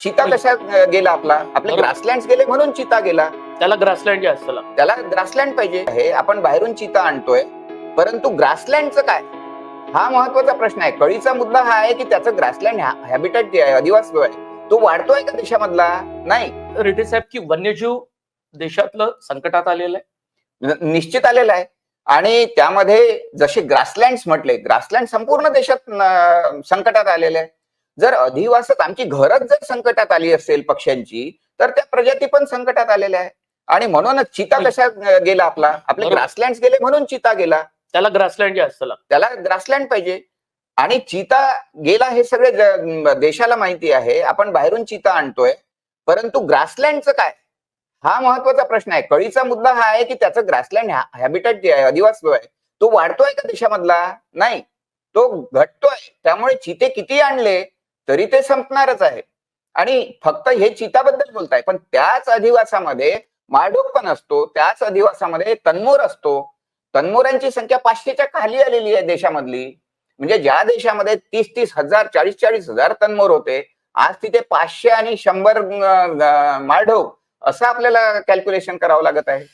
चिता होय. कशा गेला आपला आपले बरोबर. ग्रासलँड गेले म्हणून चिता गेला. त्याला ग्रासलँड जास्त लागतं. त्याला ग्रासलँड पाहिजे हे आपण बाहेरून चिता आणतोय, परंतु ग्रासलँडचं काय? हा महत्वाचा प्रश्न आहे. कळीचा मुद्दा हा आहे की त्याचं ग्रासलँड हॅबिटेट जे आहे, अधिवास जो आहे तो वाढतोय का देशामधला? नाही. रेड्डी साहेब की वन्यजीव देशातलं संकटात आलेलं आहे. निश्चित आलेला आहे. आणि त्यामध्ये जसे ग्रासलँड्स म्हटले, ग्रासलँड संपूर्ण देशात संकटात आलेले आहे. जर अधिवासात आमची घरच जर संकटात आली असेल पक्ष्यांची, तर त्या प्रजाती पण संकटात आलेल्या आहे. आणि म्हणूनच चिता होय. कशा गेला आपला आपले बरोबर. ग्रासलँड गेले म्हणून चिता गेला. त्याला ग्रासलँड जास्त लागतं. त्याला ग्रासलँड पाहिजे. आणि चिता गेला हे सगळे देशाला माहिती आहे. आपण बाहेरून चिता आणतोय, परंतु ग्रासलँडचं काय? हा महत्वाचा प्रश्न आहे. कळीचा मुद्दा हा आहे की त्याचं ग्रासलँड हॅबिटेट जे आहे, अधिवास जो आहे तो वाढतोय का देशामधला? नाही. तो घटतोय. त्यामुळे चिते किती आणले तरी ते संपणारच आहे. आणि फक्त हे चिताबद्दल बोलताय, पण त्याच अधिवासामध्ये माळढोक पण असतो, त्याच अधिवासामध्ये तन्मोर असतो. तन्मोरांची संख्या 500च्या खाली आलेली आहे देशामधली. म्हणजे ज्या देशामध्ये 30-30 हजार, 40-40 हजार तन्मोर होते, आज तिथे 500 आणि 100 माळढोक असं आपल्याला कॅल्क्युलेशन करावं लागत आहे.